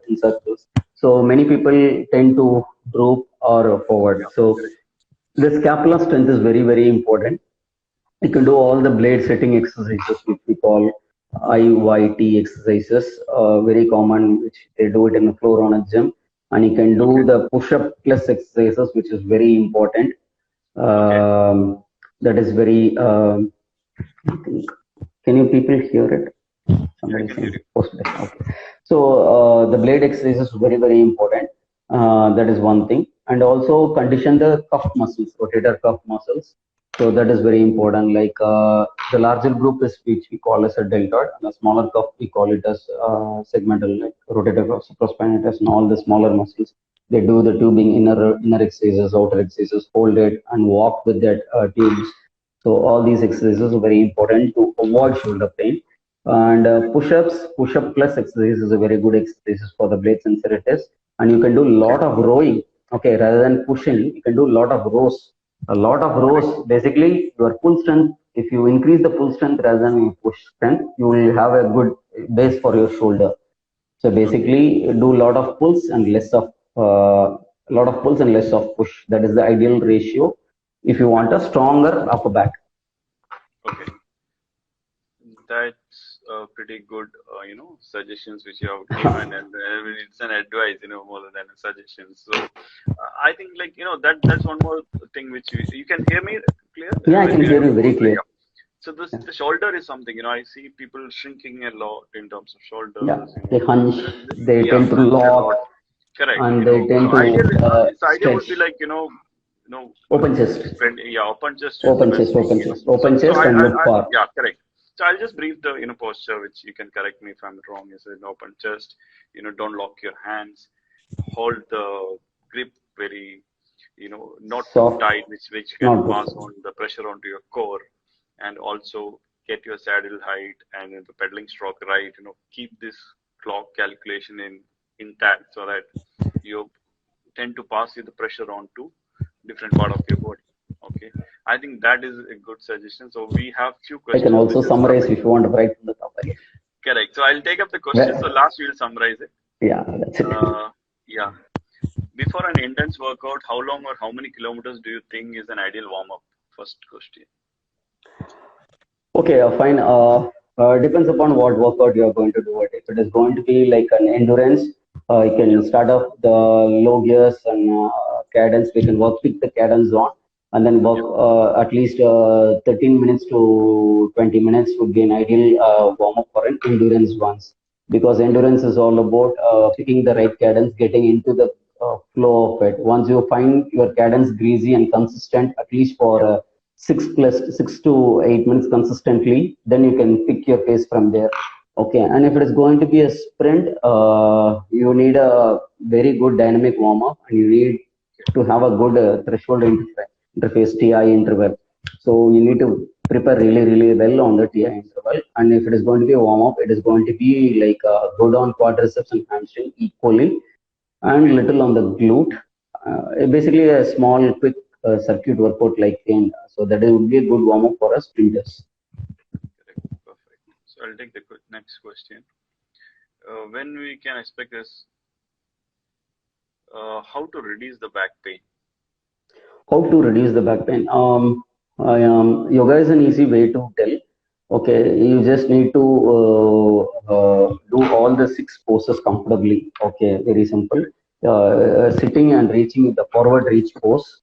in circles. So many people tend to droop or forward. Yeah. So Correct. the scapula strength is very important. You can do all the blade setting exercises, which we call IYT exercises, very common, which they do it in the floor on a gym. And you can Okay. do the push-up plus exercises, which is very important. Okay. That is very, I think, can you people hear it? Yeah, I Somebody can hear saying you. post it. Okay. So the blade exercise is very important. That is one thing, and also condition the cuff muscles, rotator cuff muscles. So that is very important. Like the larger group is which we call as a deltoid, and the smaller cuff we call it as segmental, like rotator cuff, supraspinatus, and all the smaller muscles. They do the tubing inner exercises, outer exercises, hold it and walk with that tubes. So all these exercises are very important to avoid shoulder pain. And push-ups, push-up plus exercise is a very good exercise for the blades and serratus. And you can do a Okay. lot of rowing. Okay, rather than pushing, you can do a lot of rows. A lot of Correct. rows. Basically, your pull strength. If you increase the pull strength rather than your push strength, you will have a good base for your shoulder. So Okay. basically, do a lot of pulls and less of a lot of pulls and less of push. That is the ideal ratio if you Yep. want a stronger upper back. Okay. That's pretty good, suggestions which you have given, and it's an advice, more than a suggestion. So I think, like, that's one more thing which you can hear me clear. Yeah, I can hear you very clear. Yeah. So the shoulder is something, I see people shrinking a lot in terms of shoulders. Yeah, they hunch, they tend to hunch a lock, lot. Correct. and they tend to This idea would stretch. be like, Open chest. Open chest. Open chest, open chest, open chest, and look far. Yeah, correct. So I'll just brief the posture, which you can correct me if I'm wrong. Is an open chest. Don't lock your hands. Hold the grip very, not Soft, too tight, which can pass on the pressure onto your core, and also get your saddle height and the pedaling stroke right. Keep this clock calculation intact so that you tend to pass the pressure on to different part of your body. Okay, I think that is a good suggestion. So we have few questions. I can also summarize if you want right from the top again. Correct. So I'll take up the question. So last we'll summarize it. Yeah, that's it. Yeah. Before an intense workout, how long or how many kilometers do you think is an ideal warm-up? First question. Okay, fine. Depends upon what workout you are going to do it. If it is going to be like an endurance, you can start off the low gears and cadence. We can work with the cadence on, and then work at least 13 minutes to 20 minutes would be an ideal warm up for an endurance ones. Because endurance is all about picking the right cadence, getting into the flow of it. Once you find your cadence greasy and consistent, at least for 6 to 8 minutes consistently, then you can pick your pace from there. Okay, and if it is going to be a sprint, you need a very good dynamic warm up, and you need to have a good threshold interface TI interval. So you need to prepare really well on the TI interval. And if it is going to be a warm up, it is going to be like good on quadriceps and hamstring equally, and little on the glute. Basically, a small quick circuit workout like pain. So that would be a good warm up for us sprinters. Perfect. So I'll take the next question. When we can expect this? How to reduce the back pain? How to reduce the back pain? Yoga is an easy way to tell. Okay, you just need to do all the 6 poses comfortably. Okay, very simple. Sitting and reaching the forward reach pose,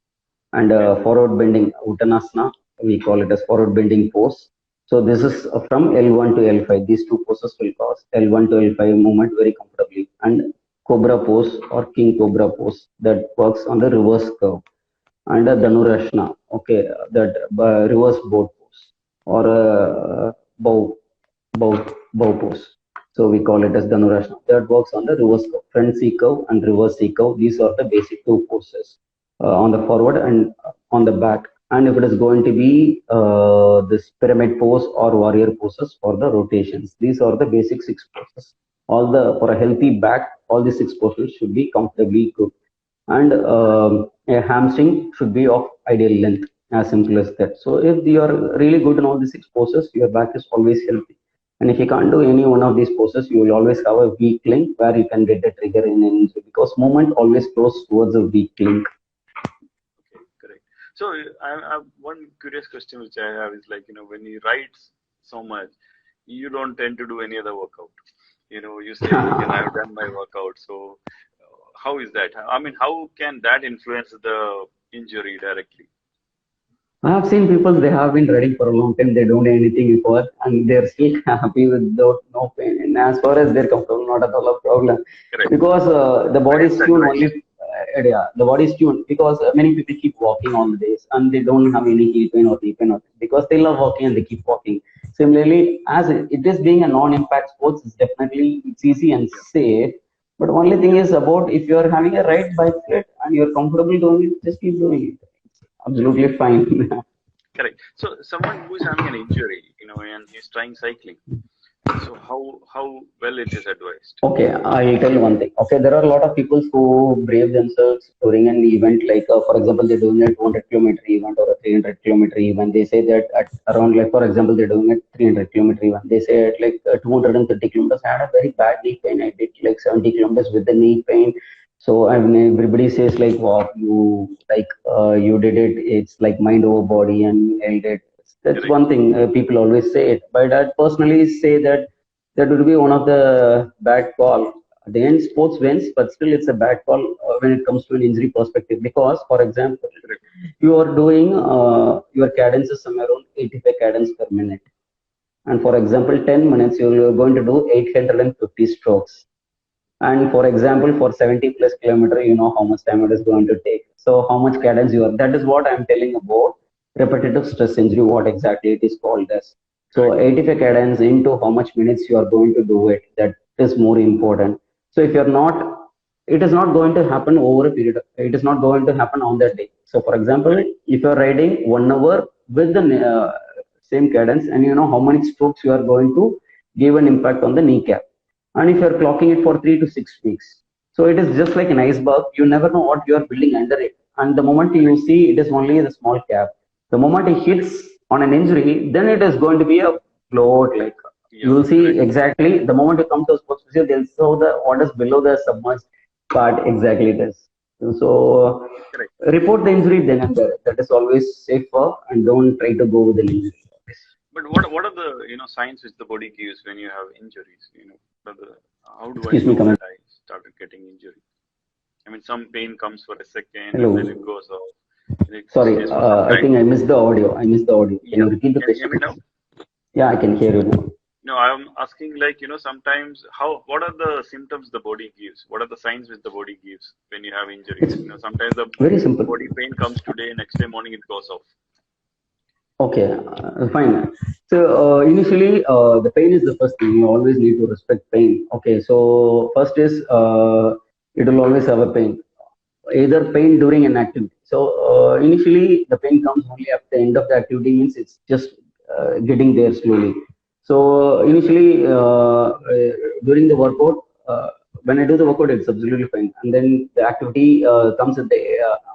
and forward bending Uttanasana, we call it as forward bending pose. So this is from L1 to L5. These 2 poses will cause L1 to L5 movement very comfortably. And Cobra pose or King Cobra pose, that works on the reverse curve. And Dhanurashna, okay, that reverse boat pose, or bow pose. So we call it as Dhanurashna. That works on the reverse curve, front C curve and reverse C curve. These are the basic 2 poses on the forward and on the back. And if it is going to be this pyramid pose or warrior poses for the rotations, these are the basic 6 poses. For a healthy back, all the 6 poses should be comfortably good. And a hamstring should be of ideal length, as simple as that. So if you are really good in all the 6 poses, your back is always healthy. And if you can't do any one of these poses, you will always have a weak link where you can get the trigger in an injury, because movement always flows towards a weak link. Okay, correct. So I have one curious question which I have is, like, when you write so much, you don't tend to do any other workout. You say, I've done my workout. So how is that? I mean, how can that influence the injury directly? I have seen people, they have been riding for a long time, they don't do anything before, and they're still happy without no pain. And as far as they're comfortable, not at all a problem. Correct. Because the body is tuned only. The body is tuned because many people keep walking all the days and they don't have any heel pain or knee pain, because they love walking and they keep walking. Similarly, as it is being a non-impact sports, it's easy and safe. But only thing is about if you are having a right bike fit and you're comfortable doing it, just keep doing it. It's absolutely fine. Correct. So someone who is having an injury, and he's trying cycling. So how well it is advised? Okay, I'll tell you one thing. Okay, there are a lot of people who brave themselves during an event, like for example, they're doing a 200-kilometer event or a 300-kilometer event. They say that at around, like for example, they're doing a 300-kilometer event. They say at like 230 kilometers, I had a very bad knee pain. I did like 70 kilometers with the knee pain. So everybody says like, wow, you did it. It's like mind over body and you held it. That's one thing people always say it. But I personally say that That would be one of the bad call. At the end, sports wins, but still it's a bad call when it comes to an injury perspective. Because, for example, Correct. you are doing your cadence is somewhere around 85 cadence per minute. And for example, 10 minutes, you're going to do 850 strokes. And for example, for 70 plus kilometer, you know how much time it is going to take. So how much cadence you are. That is what I'm telling about repetitive stress injury, what exactly it is called as. So Correct. 85 cadence into how much minutes you are going to do it. That is more important. So if you're not, it is not going to happen over a period. It is not going to happen on that day. So for example, Correct. if you're riding 1 hour with the same cadence and you know how many strokes you are going to give an impact on the kneecap, and if you're clocking it for 3 to 6 weeks, so it is just like an iceberg. You never know what you are building under it, and the moment you Correct. see it is only the small cap, the moment it hits on an injury, then it is going to be a float. Like you Yeah. will see Correct. exactly the moment you come to a sports physio, they'll show the what is below the submerged part exactly it is. So Correct. report the injury then and there. That is always safer, and don't try to go with the injury. But what are the signs which the body gives when you have injuries? What are how do I Excuse me, know coming. that I started getting injury? I mean, some pain comes for a second and then it Hello. goes off. And it Sorry, stays for some I think time. I missed the audio. I missed the audio. Can Yeah. you repeat the Can you hear question? me now? Yeah, I can hear you now. No, I'm asking like, sometimes what are the symptoms the body gives? What are the signs which the body gives when you have It's injuries? Sometimes the very simple. body pain comes today, next day morning it goes off. Okay, fine. So initially, the pain is the first thing. You always need to respect pain. Okay, so first is it will always have a pain, either pain during an activity. So initially, the pain comes only at the end of the activity. Means it's just getting there slowly. So initially, during the workout, when I do the workout, it's absolutely fine. And then the activity comes at the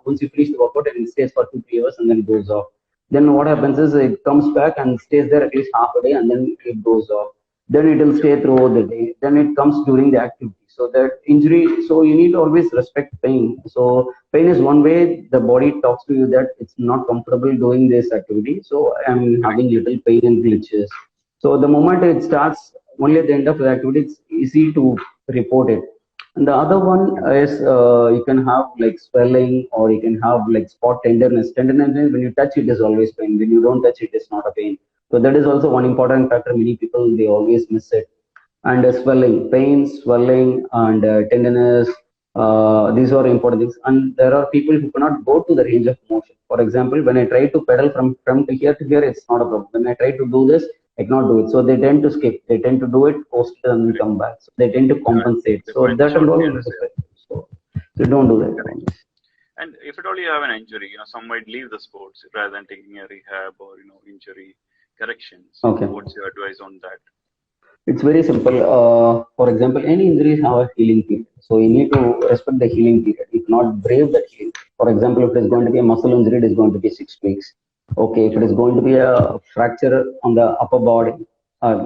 once you finish the workout and it stays for 2 3 hours and then it goes off. Then what happens is it comes back and stays there at least half a day and then it goes off. Then it will Yeah. stay throughout the day. Then it comes during the activity. So that injury, so you need to always respect pain. So pain is one way the body talks to you that it's not comfortable doing this activity. So I'm Correct. having little pain and glitches. So the moment it starts, only at the end of the activity, it's easy to report it. And the other one is you can have like swelling or you can have like spot tenderness. Tenderness means when you touch it is always pain. When you don't touch it, it's not a pain. So that is also one important factor. Many people they always miss it. And swelling, pain, swelling, and tenderness. These are important things. And there are people who cannot go to the range of motion. For example, when I try to pedal from to here, it's not a problem. When I try to do this, I cannot do it. So they tend to skip. They tend to do it, post it, and then Correct. come back. So they tend to Yeah. compensate. They So find the that and all. shortcuts. Yeah. So don't do that. Correct. And if at all you have an injury, some might leave the sports rather than taking a rehab or injury corrections. Okay. What's your advice on that? It's very simple. For example, any injuries have a healing period. So you need to respect the healing period. You cannot brave that healing. For example, if it is going to be a muscle injury, it is going to be 6 weeks. Okay, if Yeah. it is going to be a fracture on the upper body,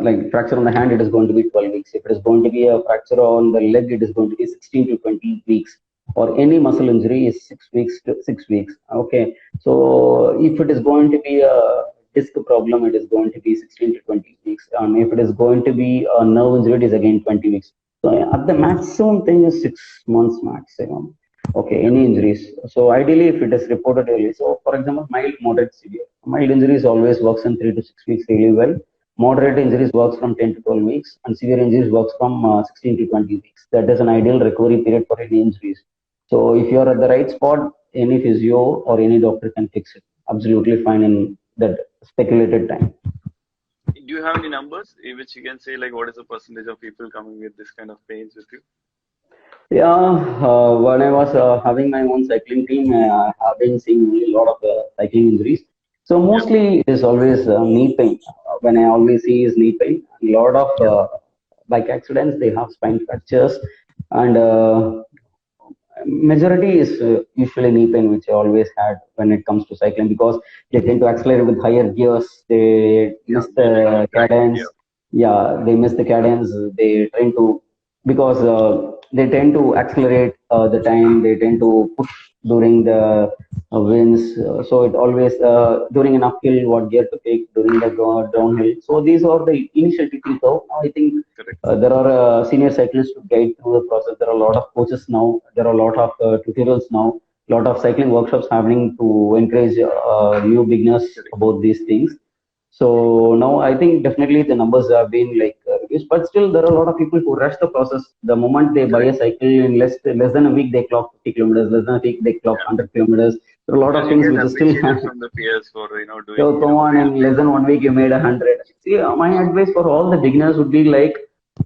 like fracture on the hand, it is going to be 12 weeks. If it is going to be a fracture on the leg, it is going to be 16 to 20 weeks. Or any muscle injury is 6 weeks to 6 weeks. Okay, so if it is going to be a disc problem, it is going to be 16 to 20 weeks. And if it is going to be a nerve injury, it is again 20 weeks. So at the maximum thing is 6 months maximum. Okay, Yeah. any injuries. So ideally, if it is reported early. So for example, mild, moderate, severe. Mild injuries always works in 3 to 6 weeks really well. Moderate injuries works from 10 to 12 weeks, and severe injuries works from 16 to 20 weeks. That is an ideal recovery period for any injuries. So if you are at the right spot, any physio or any doctor can fix it absolutely fine in that speculated time. Do you have any numbers which you can say like what is the percentage of people coming with this kind of pains with you? Yeah, when I was having my own cycling team, I have been seeing a lot of cycling injuries. So Yeah. mostly it is always knee pain. When I always see is knee pain. A lot of Yeah. bike accidents, they have spine fractures, and majority is usually knee pain, which I always had when it comes to cycling because they tend to accelerate with higher gears. They Yeah. miss They may the not track. cadence. Yeah. Yeah, they miss the cadence. They tend to because they tend to accelerate the time. They tend to push during the winds. So it always during an uphill, what gear to pick during the downhill. So these are the initial teaching curve. I think Correct. there are senior cyclists to guide through the process. There are a lot of coaches now. There are a lot of tutorials now. A lot of cycling workshops happening to encourage new beginners Correct. about these things. So now I think definitely the numbers have been like reduced, but still there are a lot of people who rush the process. The moment they buy Correct. a cycle in less than a week, they clock 50 kilometers. Less than a week, they clock Yeah. 100 kilometers. There are a lot Because of you things get which is still. appreciated from the peers for doing So come on, in less than 1 week, you made 100. See, my advice for all the beginners would be like,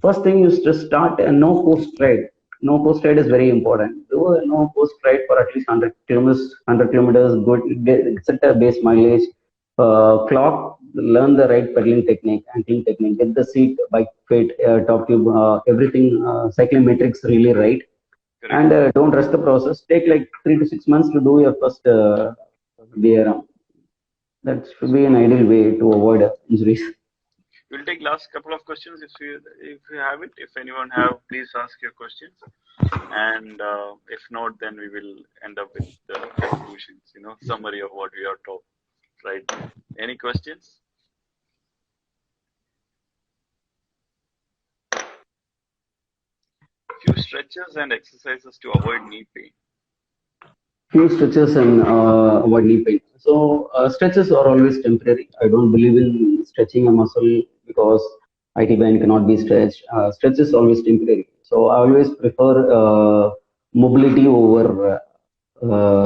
first thing is to start a no post ride. No post ride is very important. Do a no post ride for at least 100 kilometers. 100 kilometers, good. Set a base mileage. Clock. Learn the right pedaling technique, ankling technique. Get the seat, bike fit, top tube, everything. Cycling metrics really right, correct. and don't rush the process. Take like 3 to 6 months to do your first BRM. That should be an Super. ideal way to avoid injuries. We'll take last couple of questions if you have it. If anyone have, please ask your questions. And if not, then we will end up with the conclusions, summary of what we are taught right now. Any questions? Few stretches and exercises to avoid knee pain. Few stretches and avoid knee pain. So stretches are always temporary. I don't believe in stretching a muscle because IT band cannot be stretched. Stretch is always temporary. So I always prefer mobility over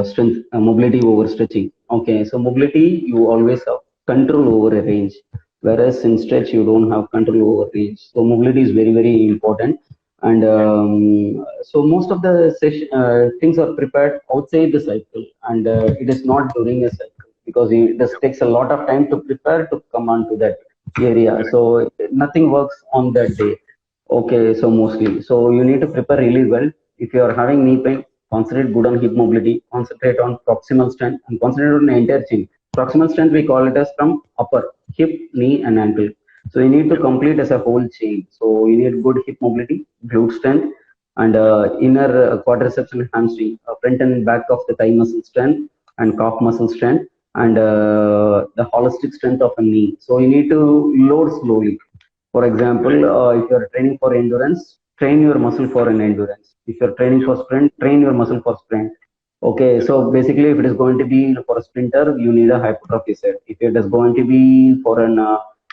strength, mobility over stretching. Okay, so mobility you always have control over a range, whereas in stretch you don't have control over range. So mobility is very very important, and so most of the things are prepared outside the cycle, and it is not during a cycle because this Yep. takes a lot of time to prepare to come onto that area. Correct. So nothing works on that day. Okay, so mostly. So you need to prepare really well. If you are having knee pain, concentrate good on hip mobility, concentrate on proximal strength, and concentrate on the entire chain. Proximal strength, we call it as from upper, hip, knee, and ankle. So you need to Yep. complete as a whole chain. So you need good hip mobility, glute strength, and Yep. inner quadriceps and hamstring, front and back of the thigh muscle strength, and calf muscle strength, and the holistic strength of a knee. So you need to load slowly. For example, Correct. if you are training for endurance, train your muscle for an endurance. If you are training Yep. for sprint, train your muscle for sprint. Okay, Correct. so basically, if it is going to be for a sprinter, you need a hypertrophy set. If it is going to be for an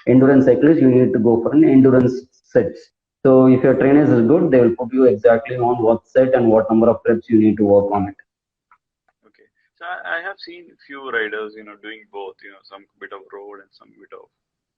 endurance cyclist, you need to go for an endurance set. So if your trainers is good, they will put you exactly on what set and what number of reps you need to work on it. Okay. So I have seen few riders, doing both, some bit of road and some bit of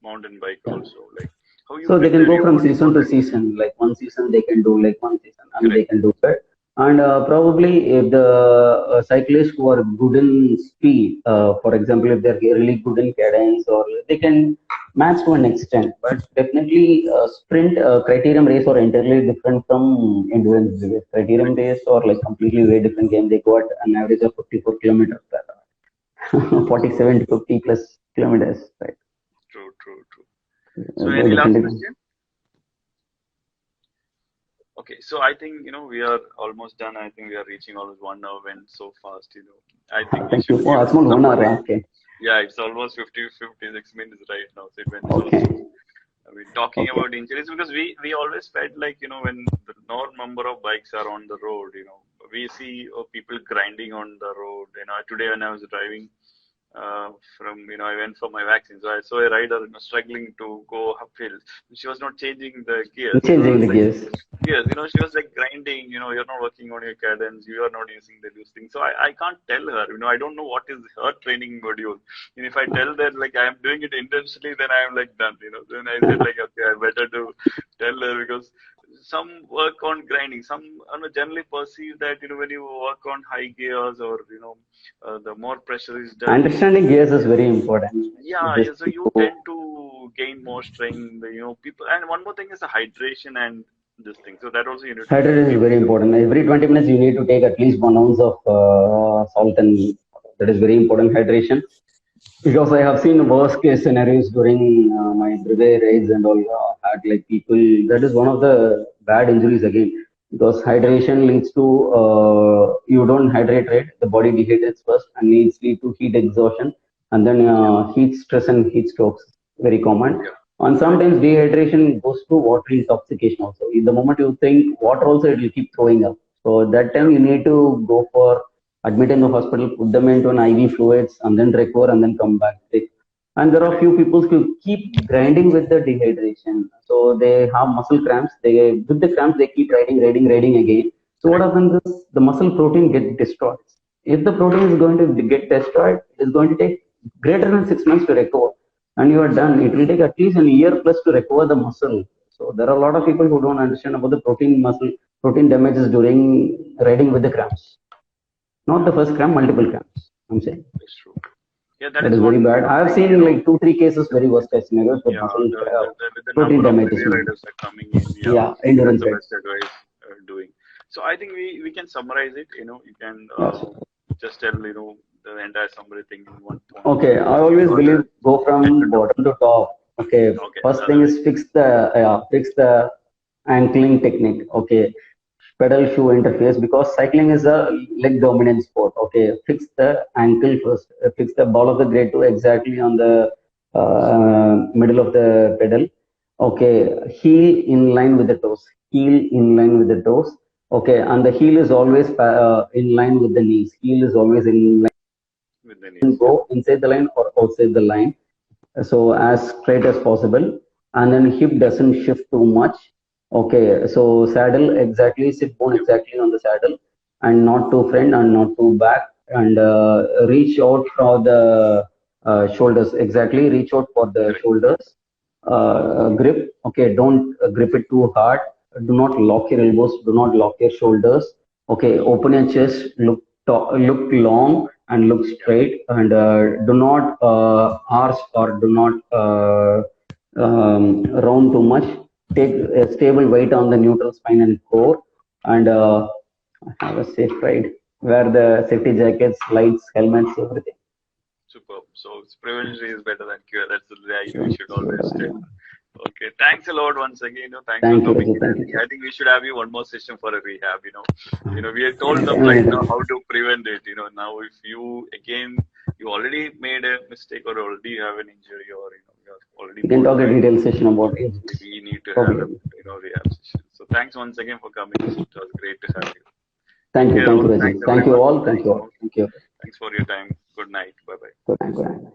mountain bike Yeah. also. Like how you So they can prepare go your from body for season to that. season. Like one season they can do like one season, and they Correct. can do that. And probably if the cyclists who are good in speed, for example, if they're really good in cadence, or they can match to an extent. But definitely, sprint criterium race are entirely different from endurance race. Criterium Correct. race are like completely very different game. They go at an average of 54 kilometers per hour, True. 47 to 50 plus kilometers. Right? True. True. True. So any Very last different. question? Okay, so I think we are almost done. I think we are reaching almost 1 hour went so fast. I think we Thank you. should Oh, give it's more 1 hour. somebody. Okay. Yeah, it's almost 56 minutes right now. So it went so Okay. soon. I mean, talking Okay. about injuries because we always felt like when the no number of bikes are on the road, we see people grinding on the road. Today when I was driving I went for my vaccine. So I saw a rider struggling to go uphill. She was not changing the gears. I Changing was the like, gears. yes, she was like grinding. You're not working on your cadence. You are not using the loose thing. So I can't tell her. I don't know what is her training module. And if I tell that like I am doing it intentionally, then I am like done. Then I said like okay, I better to tell her because some work on grinding. Some generally perceive that when you work on high gears or the more pressure is done, Understanding gears is very important. yeah, Just yeah. So you to tend to gain more strength. People. And one more thing is the hydration and this thing. So that also you need to hydration is keep. very important. Every 20 minutes, you need to take at least 1 ounce of salt, and that is very important hydration. Because I have seen worst case scenarios during my brevet raids and all. Had like people. That is one of the bad injuries again. because hydration leads to you don't hydrate, right? The body dehydrates first and lead to heat exhaustion, and then heat stress and heat strokes, very common. Yeah. And sometimes dehydration goes to water intoxication also. In the moment you think water also, it will keep throwing up. So that time Yeah. you need to go for admit in the hospital, put them into an IV fluids, and then recover and then come back. And there are Correct. few people who keep grinding with the dehydration. So they have muscle cramps. They with the cramps they keep riding again. So what Correct. happens is the muscle protein get destroyed. If the protein is going to get destroyed, it is going to take greater than 6 months to recover, and you are done. It will take at least a year plus to recover the muscle. So there are a lot of people who don't understand about the protein damages during riding with the cramps. Not the Yeah. first cramp, multiple cramps. I'm saying. That's true. Yeah, that That is is what very bad. I have something, seen like two, three cases, very worst case scenarios with yeah, muscle the protein number of damages. heavy riders are coming in. Yeah, Yeah, that's endurance the rides. best advice doing. So I think we can summarize it. You can Yes. just tell the entire summary thing in one point. Okay, I You always got the believe go head to from toe. bottom to top. Okay, Okay, the first other thing way. is fix the ankling technique. Okay, pedal shoe interface, because cycling is a leg dominant sport. Okay, fix the ankle first. Fix the ball of the grade two exactly on the middle of the pedal. Okay, heel in line with the toes. Heel in line with the toes. Okay, and the heel is always in line with the knees. Heel is always in With the knees. Yeah. go inside the line or outside the line, so as straight as possible, and then hip doesn't shift too much. Okay, so saddle exactly, sit bone Yep. exactly on the saddle, and not too front and not too back, and reach out for the shoulders, exactly reach out for the Correct. shoulders. Grip, okay, don't grip it too hard. Do not lock your elbows, do not lock your shoulders. Okay, open your chest, look long and look Yeah. straight, and do not arch or do not round too much. Take a stable weight on the neutral spine and core, and have a safe ride. Wear the safety jackets, lights, helmets, everything. Superb. So prevention is better than cure. That's the line we Sure, should sure. always tell. Okay, thanks a lot once again. Thanks for Thank you, coming Rajat. in, Thank and you. I think we should have you one more session for a rehab. We had told them Anytime, like anytime. how to prevent it. Now if you already made a mistake or already have an injury or you have already We can talk a modified, detailed session about it. we need to have a Probably. rehab session. So thanks once again for coming. It was great to have you. Thank Take you. care Thank you, all. Rajat. Thanks Thank you everyone. all. Thank you all. Thank you. Thanks for your time. Good night. Bye bye. Good night. Good night.